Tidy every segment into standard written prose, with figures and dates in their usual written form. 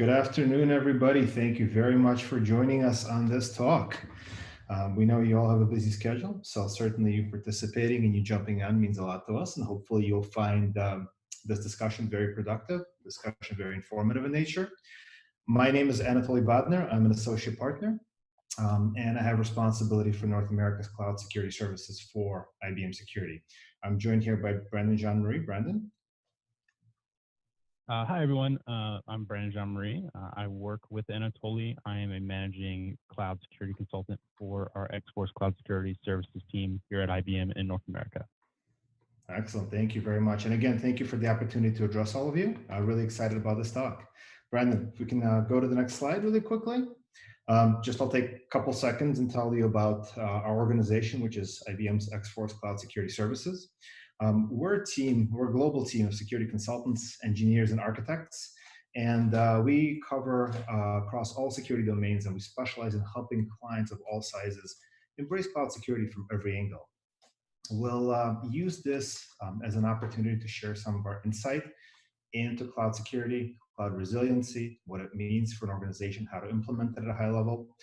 Good afternoon, everybody. Thank you very much for joining us on this talk. We know you all have a busy schedule, so certainly you participating and you jumping on means a lot to us, and hopefully you'll find this discussion very productive, discussion very informative in nature. My name is Anatoly Bodner. I'm an associate partner, and I have responsibility for North America's cloud security services for IBM Security. I'm joined here by Brandon Jeanmarie. Brandon? Hi, everyone. I'm Brandon Jeanmarie. I work with Anatoly. I am a managing cloud security consultant for our X-Force Cloud Security Services team here at IBM in North America. Excellent. Thank you very much. And again, thank you for the opportunity to address all of you. I'm really excited about this talk. Brandon, if we can go to the next slide really quickly. I'll take a couple seconds and tell you about our organization, which is IBM's X-Force Cloud Security Services. We're a global team of security consultants, engineers, and architects. And we cover across all security domains, and we specialize in helping clients of all sizes embrace cloud security from every angle. We'll use this as an opportunity to share some of our insight into cloud security, cloud resiliency, what it means for an organization, how to implement it at a high level.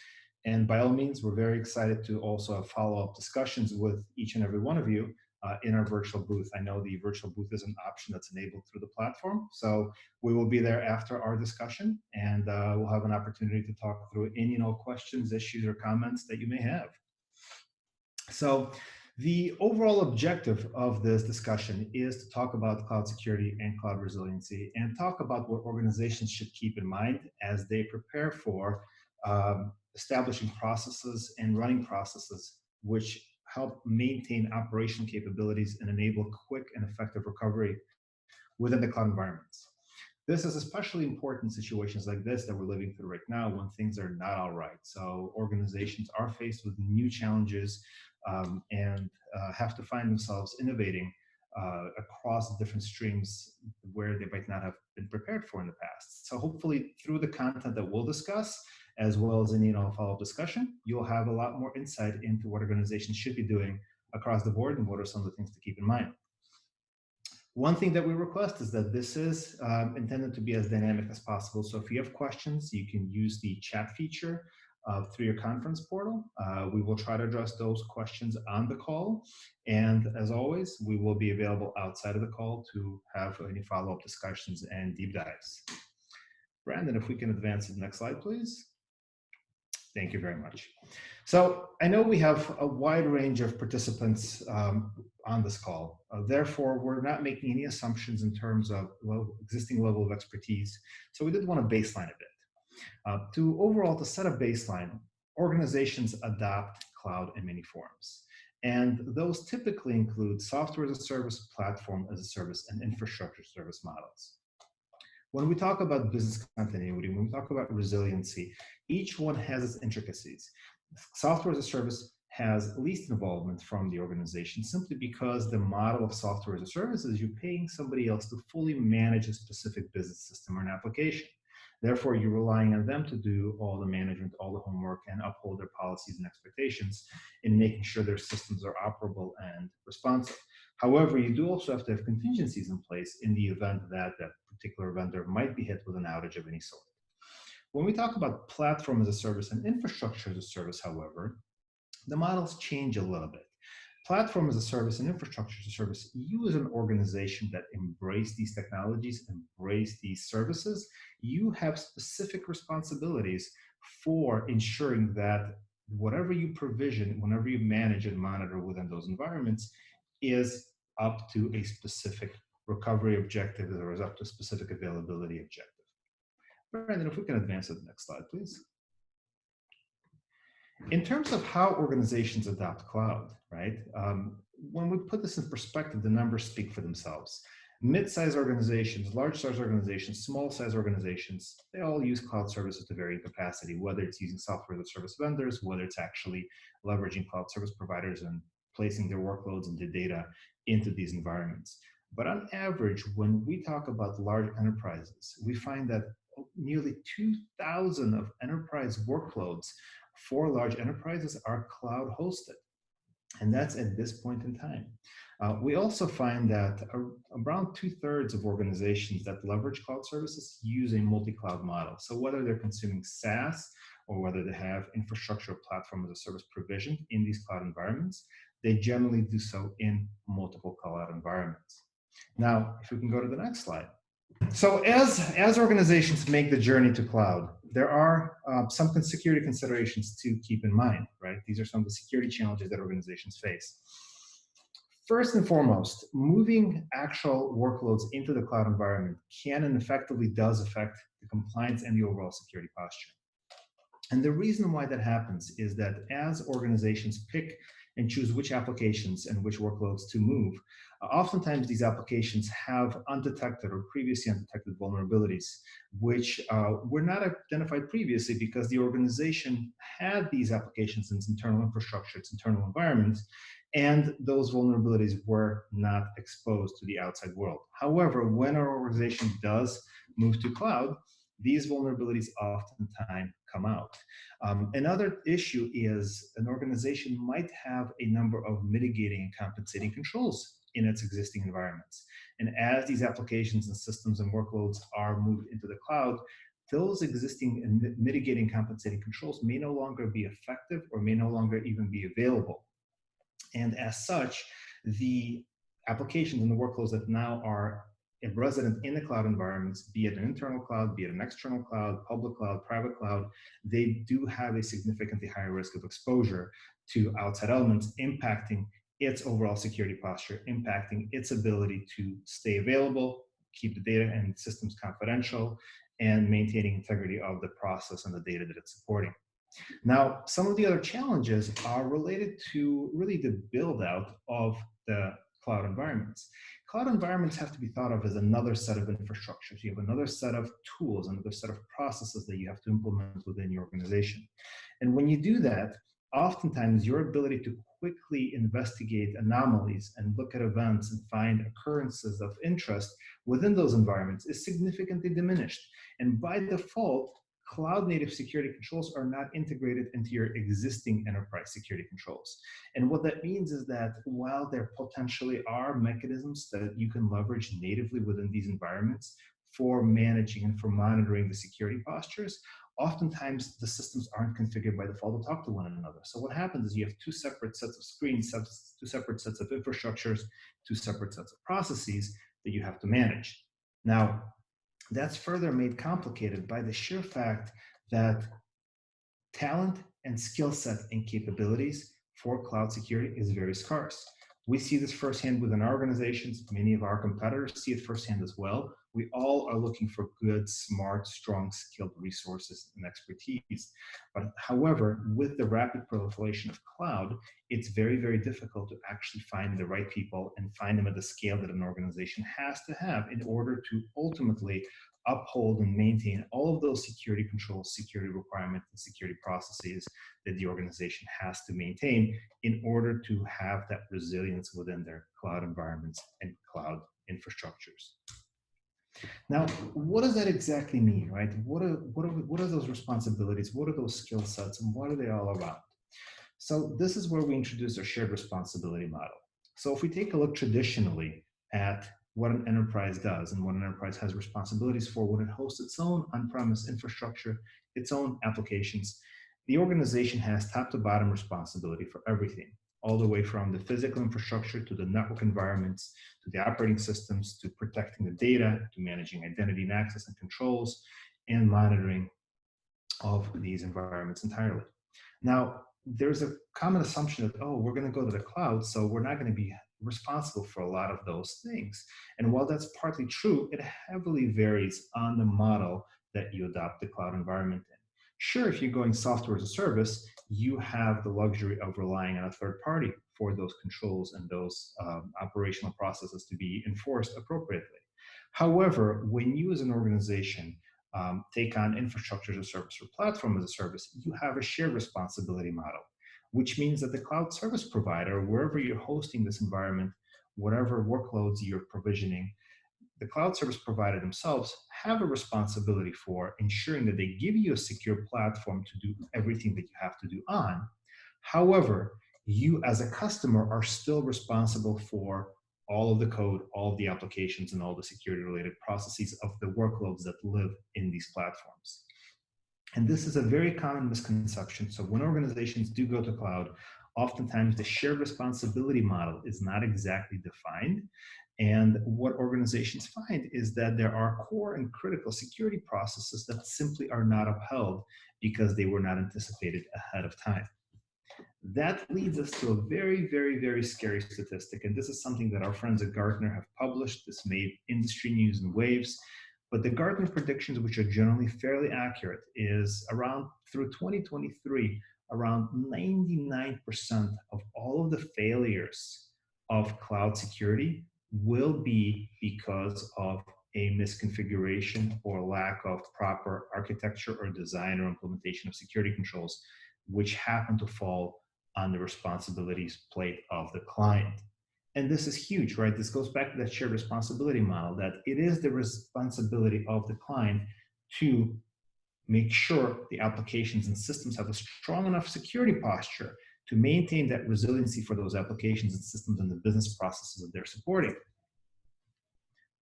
And by all means, we're very excited to also have follow-up discussions with each and every one of you in our virtual booth. I know the virtual booth is an option that's enabled through the platform. So we will be there after our discussion, and we'll have an opportunity to talk through any questions, issues, or comments that you may have. So the overall objective of this discussion is to talk about cloud security and cloud resiliency and talk about what organizations should keep in mind as they prepare for establishing processes and running processes which help maintain operational capabilities and enable quick and effective recovery within the cloud environments. This is especially important in situations like this that we're living through right now when things are not all right. So organizations are faced with new challenges and have to find themselves innovating across different streams where they might not have been prepared for in the past. So hopefully through the content that we'll discuss, as well as in follow-up discussion, you'll have a lot more insight into what organizations should be doing across the board and what are some of the things to keep in mind. One thing that we request is that this is intended to be as dynamic as possible. So if you have questions, you can use the chat feature through your conference portal. We will try to address those questions on the call. And as always, we will be available outside of the call to have any follow-up discussions and deep dives. Brandon, if we can advance to the next slide, please. Thank you very much. So I know we have a wide range of participants on this call. Therefore, we're not making any assumptions in terms of existing level of expertise. So we did want to baseline a bit. To set a baseline, organizations adopt cloud in many forms. And those typically include software as a service, platform as a service, and infrastructure service models. When we talk about business continuity, when we talk about resiliency, each one has its intricacies. Software as a service has least involvement from the organization simply because the model of software as a service is you're paying somebody else to fully manage a specific business system or an application. Therefore, you're relying on them to do all the management, all the homework, and uphold their policies and expectations in making sure their systems are operable and responsive. However, you do also have to have contingencies in place in the event that that particular vendor might be hit with an outage of any sort. When we talk about platform as a service and infrastructure as a service, however, the models change a little bit. Platform as a service and infrastructure as a service, you as an organization that embrace these technologies, embrace these services, you have specific responsibilities for ensuring that whatever you provision, whenever you manage and monitor within those environments, is up to a specific recovery objective or is up to a specific availability objective. Brandon, if we can advance to the next slide, please. In terms of how organizations adopt cloud, right? When we put this in perspective, the numbers speak for themselves. Mid-sized organizations, large-size organizations, small-size organizations, they all use cloud services to varying capacity, whether it's using software as a service vendors, whether it's actually leveraging cloud service providers and placing their workloads and their data into these environments. But on average, when we talk about large enterprises, we find that nearly 2,000 of enterprise workloads for large enterprises are cloud hosted. And that's at this point in time. We also find that around 2/3 of organizations that leverage cloud services use a multi-cloud model. So whether they're consuming SaaS or whether they have infrastructure platform as a service provisioned in these cloud environments, they generally do so in multiple cloud environments. Now, if we can go to the next slide. So as organizations make the journey to cloud, there are some security considerations to keep in mind, right? These are some of the security challenges that organizations face. First and foremost, moving actual workloads into the cloud environment can and effectively does affect the compliance and the overall security posture. And the reason why that happens is that as organizations pick and choose which applications and which workloads to move, oftentimes these applications have undetected or previously undetected vulnerabilities, which were not identified previously because the organization had these applications in its internal infrastructure, its internal environment, and those vulnerabilities were not exposed to the outside world. However, when our organization does move to cloud, these vulnerabilities oftentimes come out. Another issue is an organization might have a number of mitigating and compensating controls in its existing environments. And as these applications and systems and workloads are moved into the cloud, those existing and mitigating compensating controls may no longer be effective or may no longer even be available. And as such, the applications and the workloads that now are resident in the cloud environments, be it an internal cloud, be it an external cloud, public cloud, private cloud, they do have a significantly higher risk of exposure to outside elements, impacting its overall security posture, impacting its ability to stay available, keep the data and systems confidential, and maintaining integrity of the process and the data that it's supporting. Now, some of the other challenges are related to really the build out of the cloud environments. Cloud environments have to be thought of as another set of infrastructures. You have another set of tools, another set of processes that you have to implement within your organization. And when you do that, oftentimes your ability to quickly investigate anomalies and look at events and find occurrences of interest within those environments is significantly diminished. And by default, cloud native security controls are not integrated into your existing enterprise security controls. And what that means is that while there potentially are mechanisms that you can leverage natively within these environments for managing and for monitoring the security postures, oftentimes the systems aren't configured by default to talk to one another. So what happens is you have two separate sets of screens, two separate sets of infrastructures, two separate sets of processes that you have to manage. Now, that's further made complicated by the sheer fact that talent and skill set and capabilities for cloud security is very scarce. We see this firsthand within our organizations. Many of our competitors see it firsthand as well. We all are looking for good, smart, strong, skilled resources and expertise. But however, with the rapid proliferation of cloud, it's very, very difficult to actually find the right people and find them at the scale that an organization has to have in order to ultimately uphold and maintain all of those security controls, security requirements, and security processes that the organization has to maintain in order to have that resilience within their cloud environments and cloud infrastructures. Now, what does that exactly mean, right? What are those responsibilities? What are those skill sets, and what are they all about? So this is where we introduce our shared responsibility model. So if we take a look traditionally at what an enterprise does and what an enterprise has responsibilities for when it hosts its own on-premise infrastructure, its own applications, the organization has top to bottom responsibility for everything, all the way from the physical infrastructure to the network environments, to the operating systems, to protecting the data, to managing identity and access and controls, and monitoring of these environments entirely. Now, there's a common assumption that, oh, we're going to go to the cloud, so we're not going to be responsible for a lot of those things. And while that's partly true, it heavily varies on the model that you adopt the cloud environment in. Sure, if you're going software as a service, you have the luxury of relying on a third party for those controls and those operational processes to be enforced appropriately. However, when you as an organization take on infrastructure as a service or platform as a service, you have a shared responsibility model, which means that the cloud service provider, wherever you're hosting this environment, whatever workloads you're provisioning, the cloud service provider themselves have a responsibility for ensuring that they give you a secure platform to do everything that you have to do on. However, you as a customer are still responsible for all of the code, all of the applications, and all the security related processes of the workloads that live in these platforms. And this is a very common misconception. So when organizations do go to cloud, oftentimes the shared responsibility model is not exactly defined. And what organizations find is that there are core and critical security processes that simply are not upheld because they were not anticipated ahead of time. That leads us to a very, very, very scary statistic. And this is something that our friends at Gartner have published. This made industry news in waves. But the Gartner predictions, which are generally fairly accurate, is around through 2023, around 99% of all of the failures of cloud security will be because of a misconfiguration or lack of proper architecture or design or implementation of security controls, which happen to fall on the responsibilities plate of the client. And this is huge, right? This goes back to that shared responsibility model, that it is the responsibility of the client to make sure the applications and systems have a strong enough security posture to maintain that resiliency for those applications and systems and the business processes that they're supporting.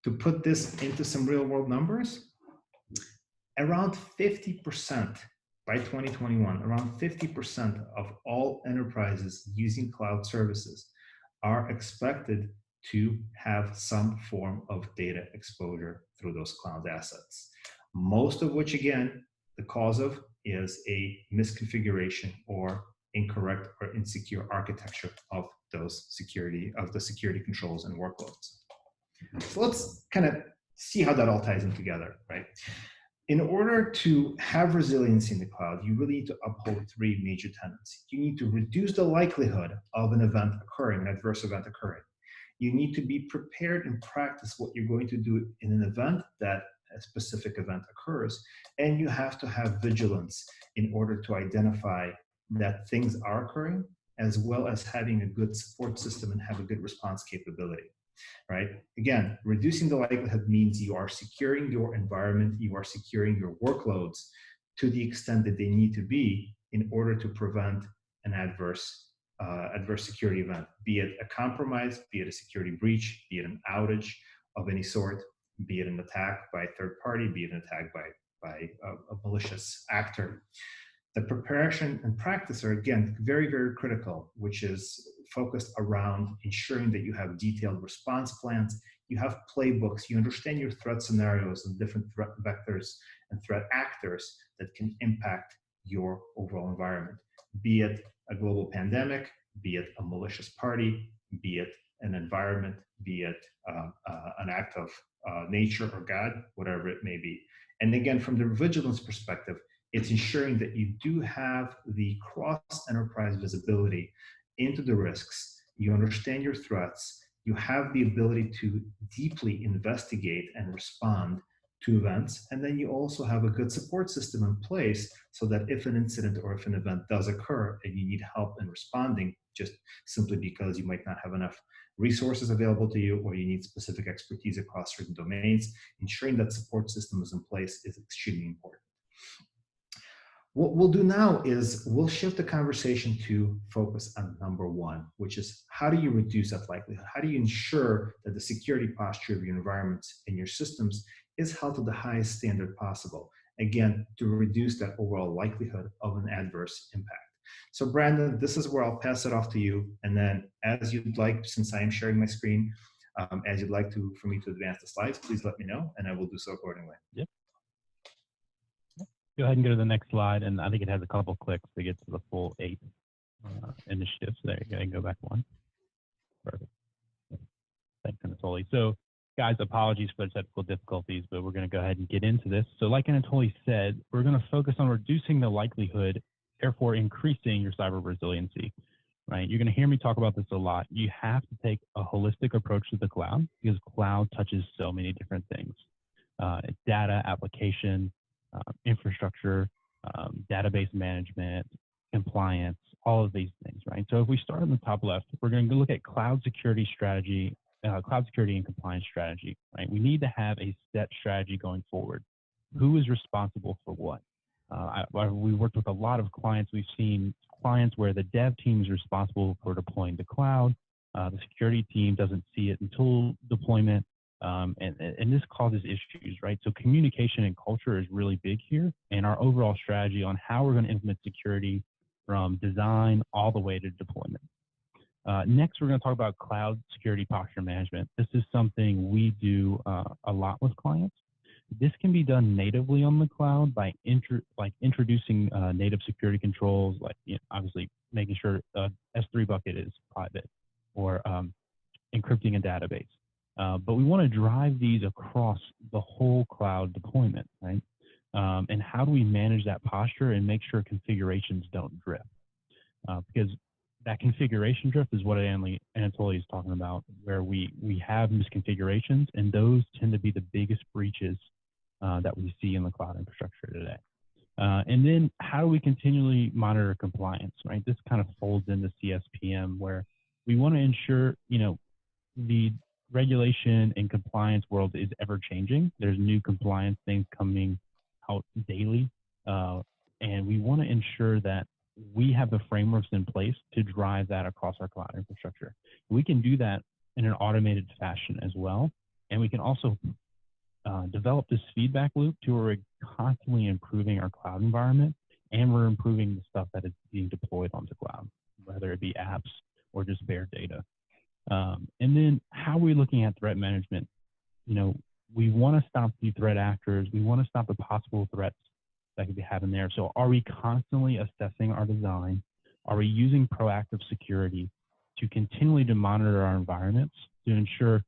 To put this into some real world numbers, around 50% by 2021, around 50% of all enterprises using cloud services are expected to have some form of data exposure through those cloud assets. Most of which, again, the cause of is a misconfiguration or incorrect or insecure architecture of those security controls and workloads. So let's kind of see how that all ties in together, right? In order to have resiliency in the cloud, you really need to uphold three major tenets. You need to reduce the likelihood of an event occurring, an adverse event occurring. You need to be prepared and practice what you're going to do in an event that a specific event occurs. And you have to have vigilance in order to identify that things are occurring, as well as having a good support system and have a good response capability. Right? Again, reducing the likelihood means you are securing your environment, you are securing your workloads to the extent that they need to be in order to prevent an adverse security event, be it a compromise, be it a security breach, be it an outage of any sort, be it an attack by a third party, be it an attack by a malicious actor. The preparation and practice are, again, very, very critical, which is focused around ensuring that you have detailed response plans, you have playbooks, you understand your threat scenarios and different threat vectors and threat actors that can impact your overall environment, be it a global pandemic, be it a malicious party, be it an environment, be it an act of nature or God, whatever it may be. And again, from the vigilance perspective, it's ensuring that you do have the cross-enterprise visibility into the risks, you understand your threats, you have the ability to deeply investigate and respond to events, and then you also have a good support system in place so that if an incident or if an event does occur and you need help in responding, just simply because you might not have enough resources available to you or you need specific expertise across certain domains, ensuring that support system is in place is extremely important. What we'll do now is we'll shift the conversation to focus on number one, which is how do you reduce that likelihood? How do you ensure that the security posture of your environments and your systems is held to the highest standard possible? Again, to reduce that overall likelihood of an adverse impact. So Brandon, this is where I'll pass it off to you. And then as you'd like, since I am sharing my screen, as you'd like for me to advance the slides, please let me know and I will do so accordingly. Yep. Go ahead and go to the next slide, and I think it has a couple clicks to get to the full 8 initiatives. There you go. I can go back one. Perfect. Thanks, Anatoly. So, guys, apologies for the technical difficulties, but we're going to go ahead and get into this. So, like Anatoly said, we're going to focus on reducing the likelihood, therefore increasing your cyber resiliency. Right? You're going to hear me talk about this a lot. You have to take a holistic approach to the cloud because cloud touches so many different things: data, application, infrastructure, database management, compliance, all of these things, right? So if we start on the top left, we're going to look at cloud security strategy, cloud security and compliance strategy, right? We need to have a set strategy going forward. Who is responsible for what? We worked with a lot of clients. We've seen clients where the dev team is responsible for deploying the cloud. The security team doesn't see it until deployment, and this causes issues, right? So communication and culture is really big here, and our overall strategy on how we're going to implement security from design all the way to deployment. Next, we're going to talk about cloud security posture management. This is something we do a lot with clients. This can be done natively on the cloud by introducing native security controls, like obviously making sure S3 bucket is private, or encrypting a database. But we want to drive these across the whole cloud deployment, right? And how do we manage that posture and make sure configurations don't drift? Because that configuration drift is what Anatoly is talking about, where we have misconfigurations, and those tend to be the biggest breaches that we see in the cloud infrastructure today. And then how do we continually monitor compliance, right? This kind of folds into CSPM, where we want to ensure, the regulation and compliance world is ever changing. There's new compliance things coming out daily. And we want to ensure that we have the frameworks in place to drive that across our cloud infrastructure. We can do that in an automated fashion as well. And we can also develop this feedback loop to where we're constantly improving our cloud environment, and we're improving the stuff that is being deployed onto cloud, whether it be apps or just bare data. And then how are we looking at threat management? We want to stop the threat actors. We want to stop the possible threats that could be happening there. So are we constantly assessing our design? Are we using proactive security to continually to monitor our environments to ensure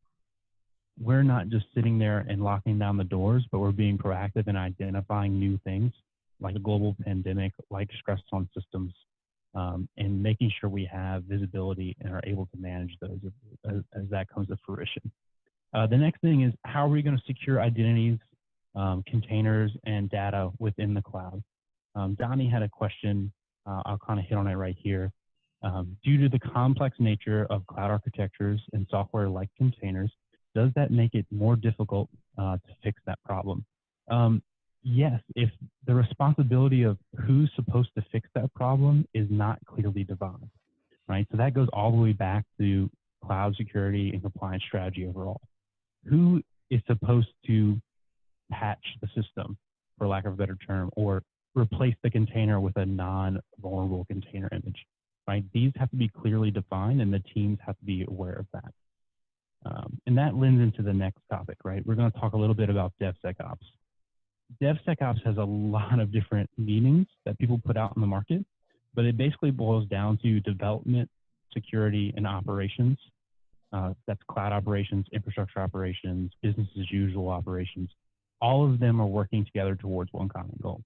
we're not just sitting there and locking down the doors, but we're being proactive in identifying new things like a global pandemic, like stress on systems, and making sure we have visibility and are able to manage those as that comes to fruition. The next thing is, how are we going to secure identities, containers, and data within the cloud? Donnie had a question. I'll kind of hit on it right here. Due to the complex nature of cloud architectures and software like containers, does that make it more difficult to fix that problem? Yes, if the responsibility of who's supposed to fix that problem is not clearly defined, right? So that goes all the way back to cloud security and compliance strategy overall. Who is supposed to patch the system, for lack of a better term, or replace the container with a non-vulnerable container image, right? These have to be clearly defined, and the teams have to be aware of that. And that lends into the next topic, right? We're going to talk a little bit about DevSecOps. DevSecOps has a lot of different meanings that people put out in the market, but it basically boils down to development, security, and operations. That's cloud operations, infrastructure operations, business as usual operations. All of them are working together towards one common goal,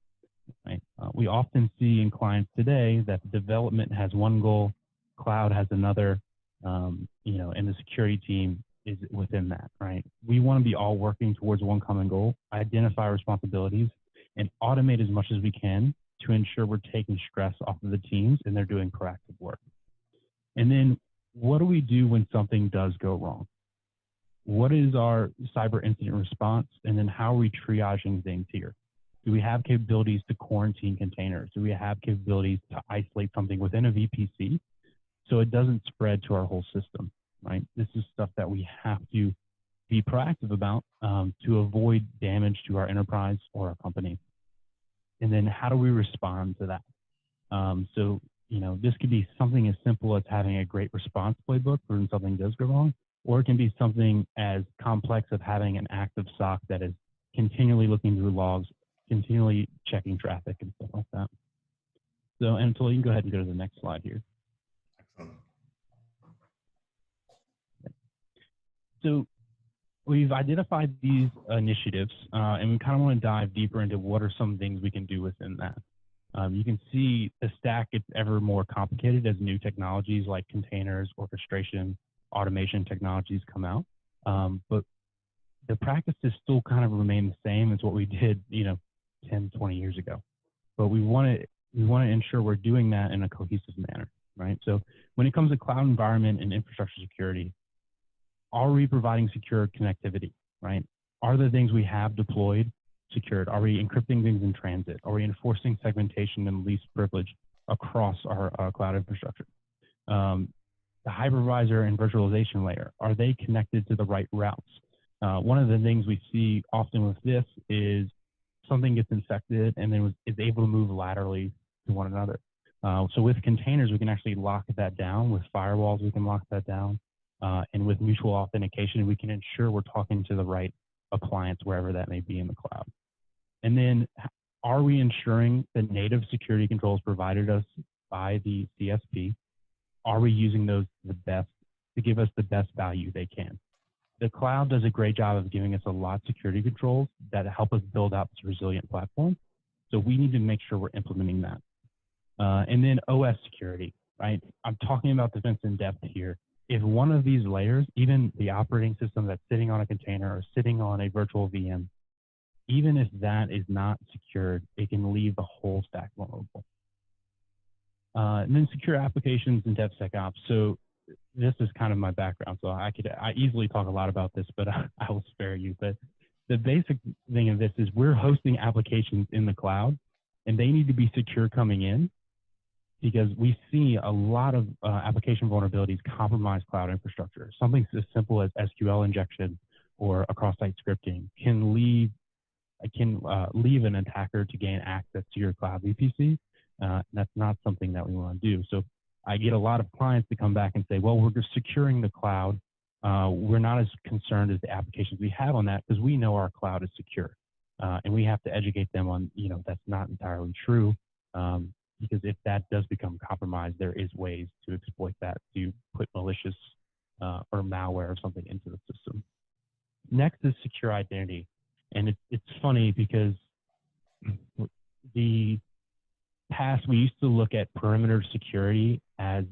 right? We often see in clients today that development has one goal, cloud has another, and the security team is within that, right? We want to be all working towards one common goal, identify responsibilities, and automate as much as we can to ensure we're taking stress off of the teams and they're doing proactive work. And then what do we do when something does go wrong? What is our cyber incident response? And then how are we triaging things here? Do we have capabilities to quarantine containers? Do we have capabilities to isolate something within a VPC so it doesn't spread to our whole system, right? This is stuff that we have to be proactive about to avoid damage to our enterprise or our company. And then how do we respond to that? So, this could be something as simple as having a great response playbook when something does go wrong, or it can be something as complex as having an active SOC that is continually looking through logs, continually checking traffic and stuff like that. So, Anatoly, you can go ahead and go to the next slide here. Excellent. So we've identified these initiatives, and we kind of want to dive deeper into what are some things we can do within that. You can see the stack gets ever more complicated as new technologies like containers, orchestration, automation technologies come out. But the practices still kind of remain the same as what we did, 10, 20 years ago. But we want to ensure we're doing that in a cohesive manner, right? So when it comes to cloud environment and infrastructure security, are we providing secure connectivity, right? Are the things we have deployed secured? Are we encrypting things in transit? Are we enforcing segmentation and least privilege? across our cloud infrastructure. The hypervisor and virtualization layer, are they connected to the right routes? One of the things we see often with this is something gets infected and then is able to move laterally to one another. So with containers, we can actually lock that down. With firewalls, we can lock that down. And with mutual authentication, we can ensure we're talking to the right appliance wherever that may be in the cloud. And then, are we ensuring the native security controls provided us by the CSP? Are we using those the best to give us the best value they can? The cloud does a great job of giving us a lot of security controls that help us build out this resilient platform. So we need to make sure we're implementing that. And then OS security, right? I'm talking about defense in depth here. If one of these layers, even the operating system that's sitting on a container or sitting on a virtual VM, even if that is not secured, it can leave the whole stack vulnerable. And then secure applications and DevSecOps. So this is kind of my background, so I easily talk a lot about this, but I will spare you. But the basic thing of this is we're hosting applications in the cloud, and they need to be secure coming in, because we see a lot of application vulnerabilities compromise cloud infrastructure. Something as simple as SQL injection or across-site scripting can leave an attacker to gain access to your cloud VPC. That's not something that we want to do. So I get a lot of clients to come back and say, well, we're just securing the cloud. We're not as concerned as the applications we have on that because we know our cloud is secure. And we have to educate them on, that's not entirely true. Because if that does become compromised, there is ways to exploit that, to put malicious or malware or something into the system. Next is secure identity. And it's funny because the past, we used to look at perimeter security as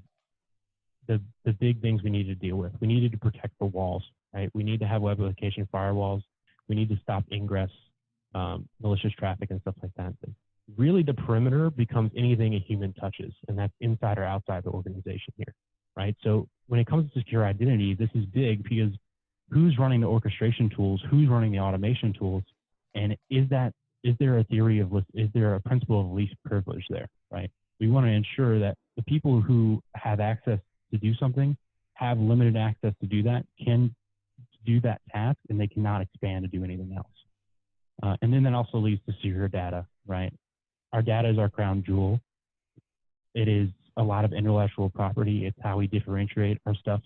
the big things we need to deal with. We needed to protect the walls, right? We need to have web application firewalls. We need to stop ingress, malicious traffic and stuff like that. But really, the perimeter becomes anything a human touches, and that's inside or outside the organization here, right? So when it comes to secure identity, this is big because who's running the orchestration tools, who's running the automation tools, and is there a principle of least privilege there, right? We want to ensure that the people who have access to do something have limited access to do that, can do that task, and they cannot expand to do anything else. And then that also leads to secure data, right? Our data is our crown jewel. It is a lot of intellectual property. It's how we differentiate our stuff,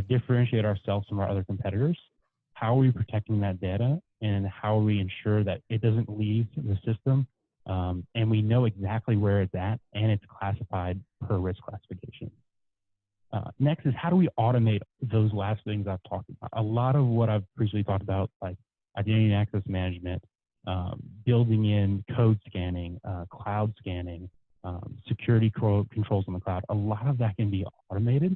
differentiate ourselves from our other competitors. How are we protecting that data, and how we ensure that it doesn't leave the system, and we know exactly where it's at, and it's classified per risk classification. Next is, how do we automate those last things I've talked about? A lot of what I've previously talked about, like identity and access management, building in code scanning, cloud scanning, security controls on the cloud, a lot of that can be automated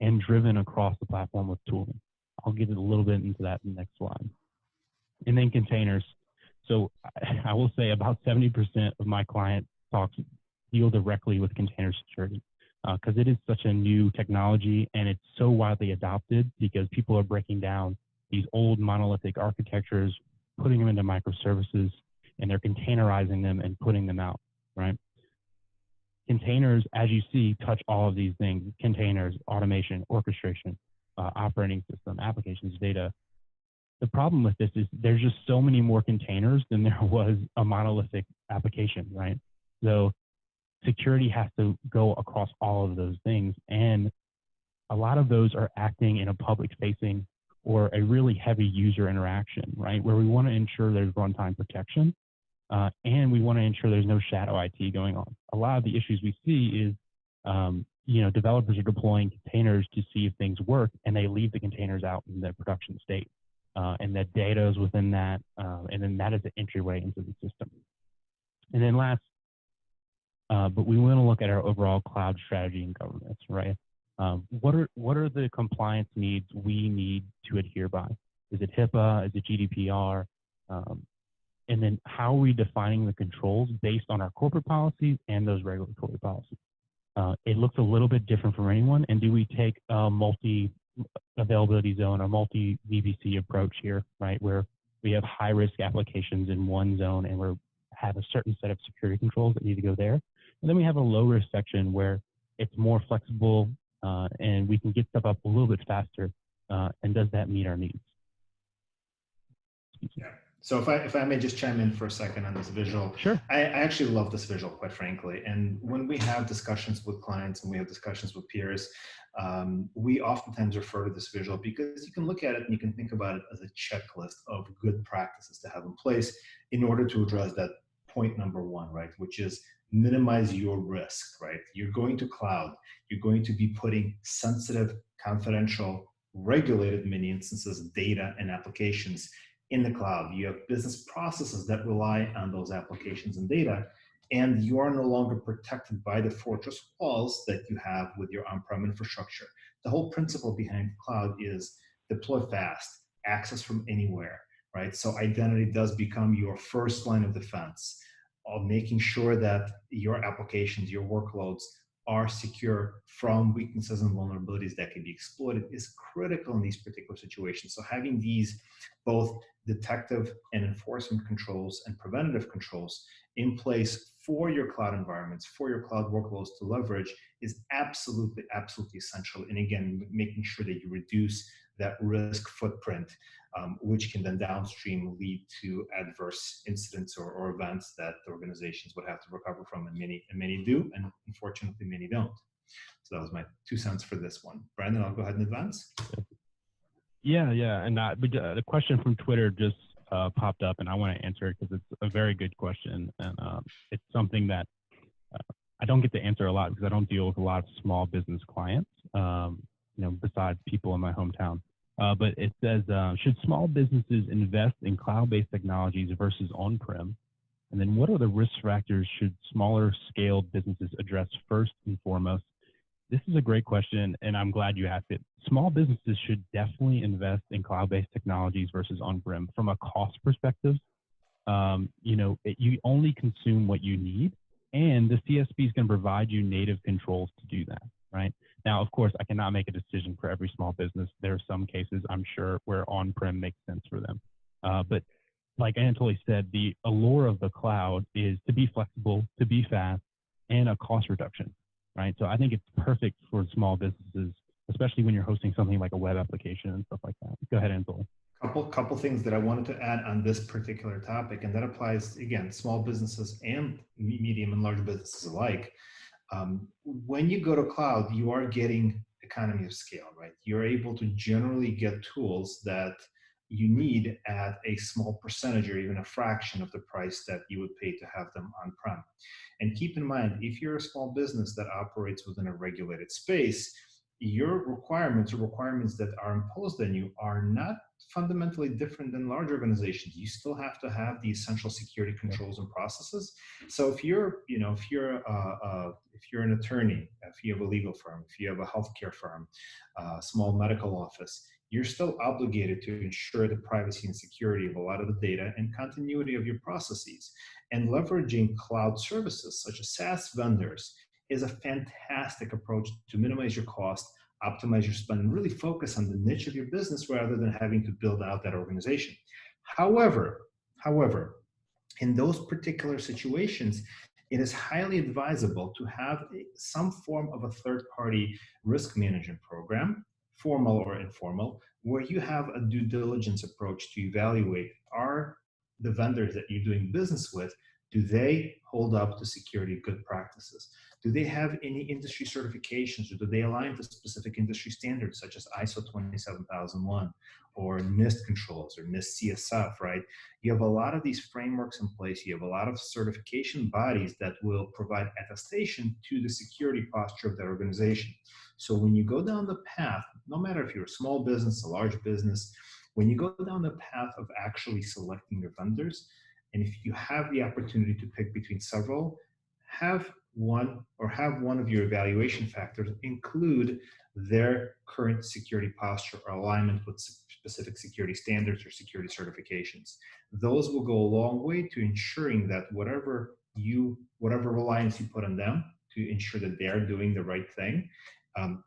and driven across the platform with tooling. I'll get a little bit into that in the next slide. And then containers. So I will say about 70% of my client talks deal directly with container security because it is such a new technology, and it's so widely adopted because people are breaking down these old monolithic architectures, putting them into microservices, and they're containerizing them and putting them out, right? Containers, as you see, touch all of these things: containers, automation, orchestration, operating system, applications, data. The problem with this is there's just so many more containers than there was a monolithic application, right? So security has to go across all of those things, and a lot of those are acting in a public facing or a really heavy user interaction, right? Where we want to ensure there's runtime protection, and we want to ensure there's no shadow IT going on. A lot of the issues we see is, developers are deploying containers to see if things work, and they leave the containers out in the production state, and that data is within that, and then that is the entryway into the system. And then last, but we want to look at our overall cloud strategy and governance, right? What are the compliance needs we need to adhere by? Is it HIPAA? Is it GDPR? And then how are we defining the controls based on our corporate policies and those regulatory policies? It looks a little bit different from anyone. And do we take a multi-availability zone or multi-VPC approach here, right? Where we have high-risk applications in one zone and we have a certain set of security controls that need to go there? And then we have a low risk section where it's more flexible and we can get stuff up a little bit faster. And does that meet our needs? Yeah. So if I may just chime in for a second on this visual, Sure. I actually love this visual, quite frankly. And when we have discussions with clients and we have discussions with peers, we oftentimes refer to this visual because you can look at it and you can think about it as a checklist of good practices to have in place in order to address that point number one, right? Which is minimize your risk, right? You're going to cloud, you're going to be putting sensitive, confidential, regulated mini instances, data, and applications in the cloud. You have business processes that rely on those applications and data, and you are no longer protected by the fortress walls that you have with your on-prem infrastructure. The whole principle behind cloud is deploy fast, access from anywhere, right? So identity does become your first line of defense of making sure that your applications, your workloads are secure from weaknesses and vulnerabilities that can be exploited is critical in these particular situations. So having these both detective and enforcement controls and preventative controls in place for your cloud environments, for your cloud workloads to leverage is absolutely, absolutely essential. And again, making sure that you reduce that risk footprint, which can then downstream lead to adverse incidents or events that the organizations would have to recover from, and many do, and unfortunately many don't. So that was my 2 cents for this one. Brandon, I'll go ahead and advance. Yeah, and the question from Twitter just popped up, and I want to answer it because it's a very good question, and it's something that I don't get to answer a lot because I don't deal with a lot of small business clients, besides people in my hometown. But it says, should small businesses invest in cloud-based technologies versus on-prem? And then what are the risk factors should smaller scale businesses address first and foremost? This is a great question, and I'm glad you asked it. Small businesses should definitely invest in cloud-based technologies versus on-prem. From a cost perspective, you only consume what you need, and the CSP is going to provide you native controls to do that, right? Now, of course, I cannot make a decision for every small business. There are some cases, I'm sure, where on-prem makes sense for them. But like Anatoly said, the allure of the cloud is to be flexible, to be fast, and a cost reduction, right? So I think it's perfect for small businesses, especially when you're hosting something like a web application and stuff like that. Go ahead, Anatoly. Couple things that I wanted to add on this particular topic, and that applies, again, small businesses and medium and large businesses alike. When you go to cloud, you are getting economy of scale, right? You're able to generally get tools that you need at a small percentage or even a fraction of the price that you would pay to have them on-prem. And keep in mind, if you're a small business that operates within a regulated space, your requirements or requirements that are imposed on you are not fundamentally different than large organizations. You still have to have the essential security controls and processes. So if you're an attorney, if you have a legal firm, if you have a healthcare firm, a small medical office, you're still obligated to ensure the privacy and security of a lot of the data and continuity of your processes. And leveraging cloud services such as SaaS vendors is a fantastic approach to minimize your cost, optimize your spend, and really focus on the niche of your business rather than having to build out that organization. However, in those particular situations, it is highly advisable to have some form of a third-party risk management program, formal or informal, where you have a due diligence approach to evaluate, are the vendors that you're doing business with, do they hold up to security good practices? Do they have any industry certifications, or do they align to specific industry standards such as ISO 27001 or NIST controls or NIST CSF, right? You have a lot of these frameworks in place. You have a lot of certification bodies that will provide attestation to the security posture of that organization. So when you go down the path, no matter if you're a small business, a large business, when you go down the path of actually selecting your vendors, and if you have the opportunity to pick between several, have one of your evaluation factors include their current security posture or alignment with specific security standards or security certifications. Those will go a long way to ensuring that whatever reliance you put on them to ensure that they're doing the right thing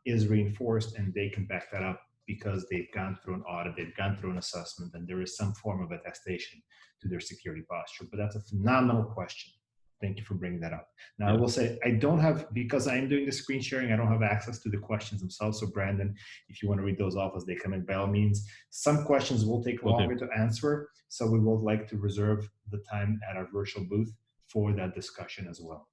is reinforced, and they can back that up because they've gone through an audit, they've gone through an assessment, and there is some form of attestation to their security posture. But that's a phenomenal question. thank you for bringing that up. Now, I Yeah, will say, I don't have, because I'm doing the screen sharing, I don't have access to the questions themselves. So Brandon, if you want to read those off as they come in, by all means. Some questions will take we'll do. longer to answer. So we would like to reserve the time at our virtual booth for that discussion as well.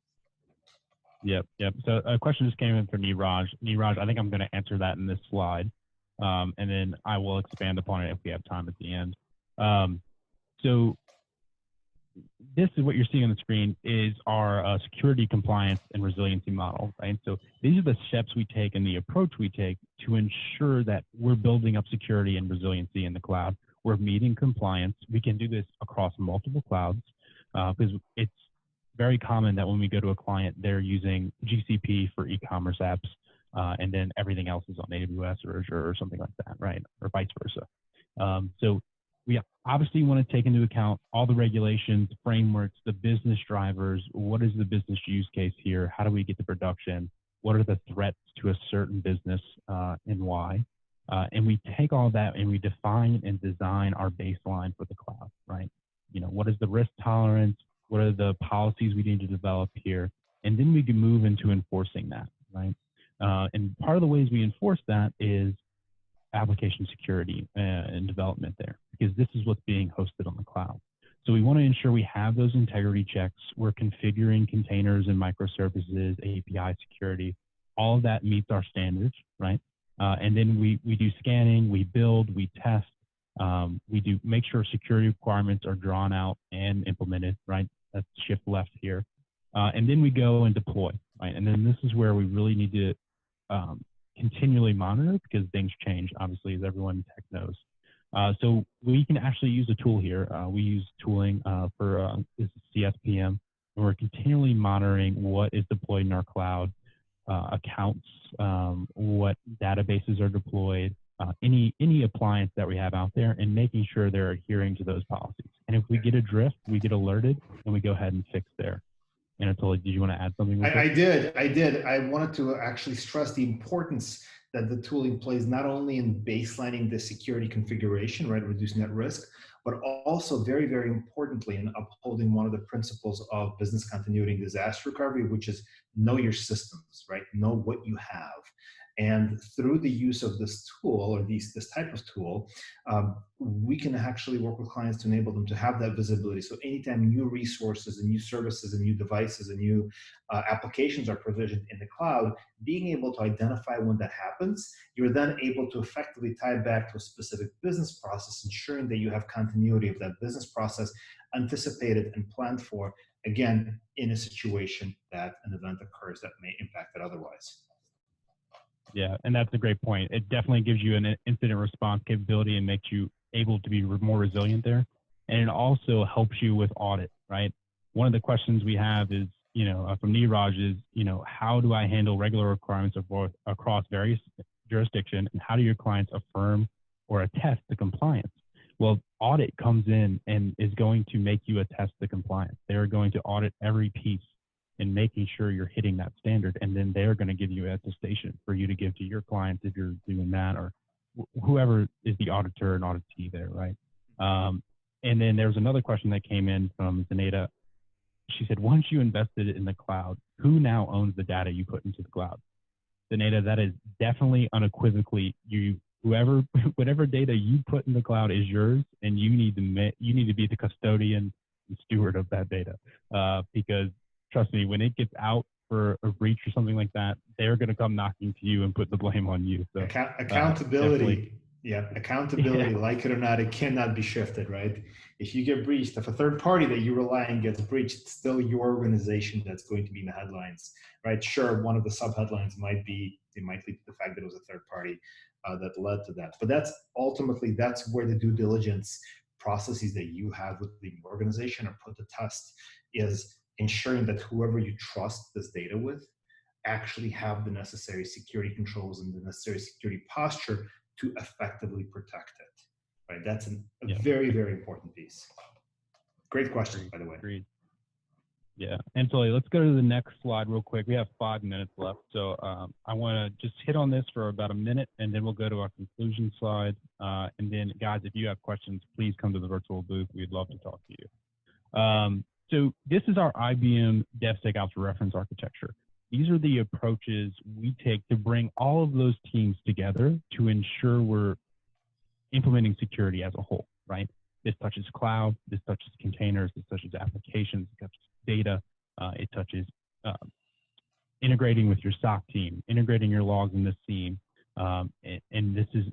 Yep, yep. So a question just came in for Niraj. Niraj, I think I'm going to answer that in this slide, and then I will expand upon it if we have time at the end. So this is what you're seeing on the screen is our security, compliance, and resiliency model, right? So these are the steps we take and the approach we take to ensure that we're building up security and resiliency in the cloud. We're meeting compliance. We can do this across multiple clouds because it's very common that when we go to a client, they're using GCP for e-commerce apps, and then everything else is on AWS or Azure or something like that, right? Or vice versa. So we obviously want to take into account all the regulations, frameworks, the business drivers. What is the business use case here? How do we get to production? What are the threats to a certain business and why? And we take all that and we define and design our baseline for the cloud, right? You know, what is the risk tolerance? What are the policies we need to develop here? And then we can move into enforcing that, right? And part of the ways we enforce that is application security and development there, because this is what's being hosted on the cloud. So we want to ensure we have those integrity checks. We're configuring containers and microservices, API security. All of that meets our standards, right? And then we do scanning, we build, we test. We do make sure security requirements are drawn out and implemented, right? That's shift left here. And then we go and deploy, right? And then this is where we really need to continually monitor because things change, obviously, as everyone in tech knows. So we can actually use a tool here. We use tooling for CSPM, and we're continually monitoring what is deployed in our cloud, accounts, what databases are deployed, any appliance that we have out there, and making sure they're adhering to those policies. And if we get a drift, we get alerted, and we go ahead and fix there. Anatoly, did you want to add something? I did. I wanted to actually stress the importance that the tooling plays not only in baselining the security configuration, right, reducing that risk, but also very, very importantly in upholding one of the principles of business continuity and disaster recovery, which is know your systems, right? Know what you have. And through the use of this tool or this type of tool, we can actually work with clients to enable them to have that visibility. So anytime new resources and new services and new devices and new applications are provisioned in the cloud, being able to identify when that happens, you're then able to effectively tie it back to a specific business process, ensuring that you have continuity of that business process anticipated and planned for, again, in a situation that an event occurs that may impact it otherwise. Yeah, and that's a great point. It definitely gives you an incident response capability and makes you able to be more resilient there. And it also helps you with audit, right? One of the questions we have is, from Niraj is, how do I handle regular requirements across various jurisdictions, and how do your clients affirm or attest to compliance? Well, audit comes in and is going to make you attest to compliance. They're going to audit every piece and making sure you're hitting that standard. And then they're going to give you an attestation for you to give to your clients if you're doing that, or whoever is the auditor and auditee there, right? And then there's another question that came in from Zaneta. She said, once you invested it in the cloud, who now owns the data you put into the cloud? Zaneta, that is definitely unequivocally whatever data you put in the cloud is yours, and you need to be the custodian and steward of that data, because trust me, when it gets out for a breach or something like that, they're going to come knocking to you and put the blame on you. So accountability, accountability, like it or not, it cannot be shifted, right? If you get breached, if a third party that you rely on gets breached, it's still your organization that's going to be in the headlines, right? Sure, one of the sub-headlines might lead to the fact that it was a third party that led to that. But that's where the due diligence processes that you have within your organization are put to test, is ensuring that whoever you trust this data with actually have the necessary security controls and the necessary security posture to effectively protect it, right? That's a very, very important piece. Great question, by the way. Agreed. Yeah, Anatoly, let's go to the next slide real quick. We have 5 minutes left. So I want to just hit on this for about a minute, and then we'll go to our conclusion slide. And then, guys, if you have questions, please come to the virtual booth. We'd love to talk to you. So this is our IBM DevSecOps reference architecture. These are the approaches we take to bring all of those teams together to ensure we're implementing security as a whole, right? This touches cloud, this touches containers, this touches applications, it touches data, it touches integrating with your SOC team, integrating your logs in the SIEM, and this is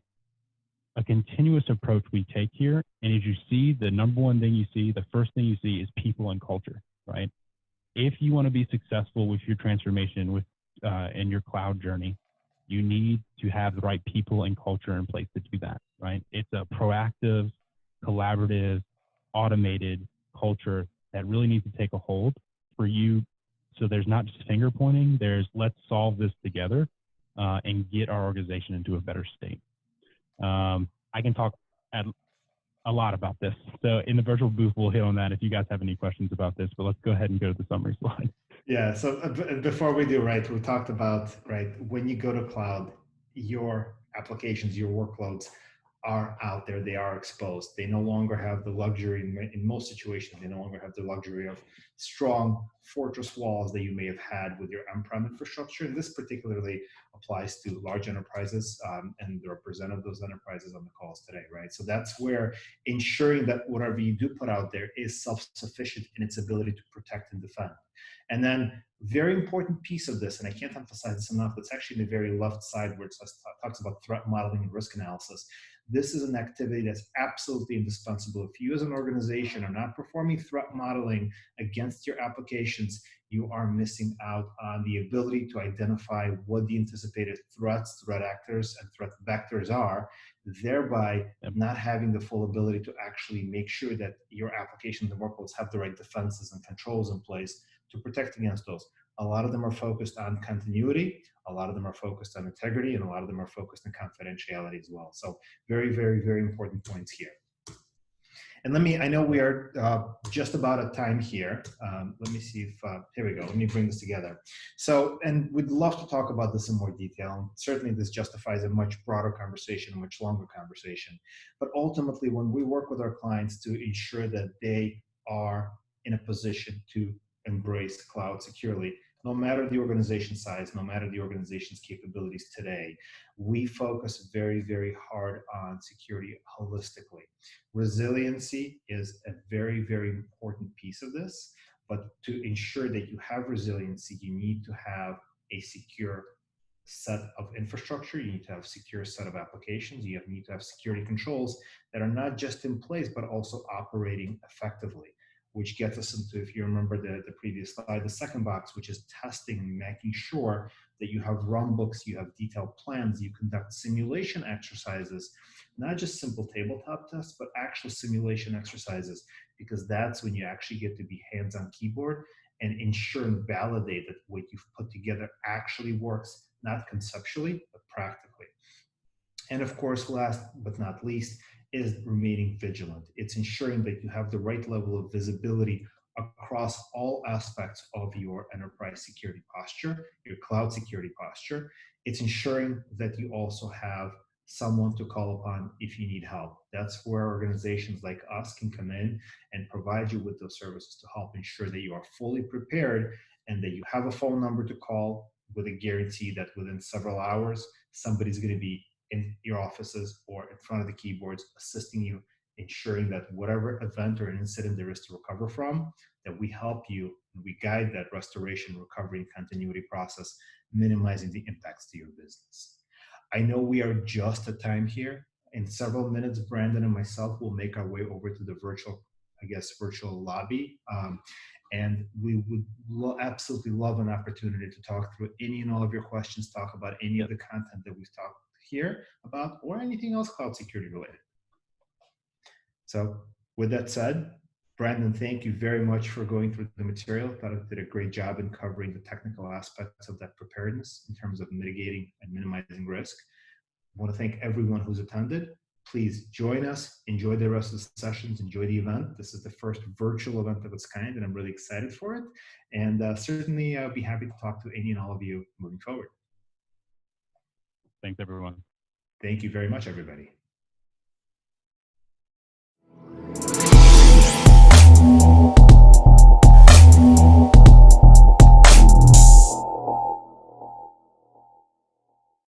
a continuous approach we take here. And as you see, the number one thing you see, the first thing you see is people and culture, right? If you want to be successful with your transformation with in your cloud journey, you need to have the right people and culture in place to do that, right? It's a proactive, collaborative, automated culture that really needs to take a hold for you. So there's not just finger pointing, there's let's solve this together and get our organization into a better state. I can talk a lot about this. So in the virtual booth, we'll hit on that if you guys have any questions about this, but let's go ahead and go to the summary slide. Yeah, so before we do, right, we talked about, right, when you go to cloud, your applications, your workloads are out there, they are exposed. They no longer have the luxury, in most situations, they no longer have the luxury of strong fortress walls that you may have had with your on-prem infrastructure. And this particularly applies to large enterprises and the representative of those enterprises on the calls today, right? So that's where ensuring that whatever you do put out there is self-sufficient in its ability to protect and defend. And then very important piece of this, and I can't emphasize this enough, it's actually in the very left side where it talks about threat modeling and risk analysis. This is an activity that's absolutely indispensable. If you as an organization are not performing threat modeling against your applications, you are missing out on the ability to identify what the anticipated threats, threat actors, and threat vectors are, thereby not having the full ability to actually make sure that your applications and workloads have the right defenses and controls in place to protect against those. A lot of them are focused on continuity, a lot of them are focused on integrity, and a lot of them are focused on confidentiality as well. So very, very, very important points here. And I know we are just about at time here. Let me see if, here we go, let me bring this together. So, and we'd love to talk about this in more detail. Certainly this justifies a much broader conversation, a much longer conversation. But ultimately, when we work with our clients to ensure that they are in a position to embrace cloud securely, no matter the organization size, no matter the organization's capabilities today, we focus very, very hard on security holistically. Resiliency is a very, very important piece of this, but to ensure that you have resiliency, you need to have a secure set of infrastructure, you need to have a secure set of applications, you need to have security controls that are not just in place, but also operating effectively, which gets us into, if you remember the previous slide, the second box, which is testing and making sure that you have run books, you have detailed plans, you conduct simulation exercises, not just simple tabletop tests, but actual simulation exercises, because that's when you actually get to be hands on keyboard and ensure and validate that what you've put together actually works, not conceptually, but practically. And of course, last but not least, is remaining vigilant. It's ensuring that you have the right level of visibility across all aspects of your enterprise security posture, your cloud security posture. It's ensuring that you also have someone to call upon if you need help. That's where organizations like us can come in and provide you with those services to help ensure that you are fully prepared and that you have a phone number to call with a guarantee that within several hours, somebody's going to be in your offices or in front of the keyboards, assisting you, ensuring that whatever event or incident there is to recover from, that we help you and we guide that restoration, recovery, and continuity process, minimizing the impacts to your business. I know we are just at time here. In several minutes, Brandon and myself will make our way over to the virtual lobby. And we would absolutely love an opportunity to talk through any and all of your questions, talk about any of the content that we've talked here about, or anything else cloud security related. So with that said, Brandon, thank you very much for going through the material. I thought it did a great job in covering the technical aspects of that preparedness in terms of mitigating and minimizing risk. I want to thank everyone who's attended. Please join us, enjoy the rest of the sessions, enjoy the event. This is the first virtual event of its kind, and I'm really excited for it. And certainly I'll be happy to talk to any and all of you moving forward. Thanks, everyone. Thank you very much, everybody.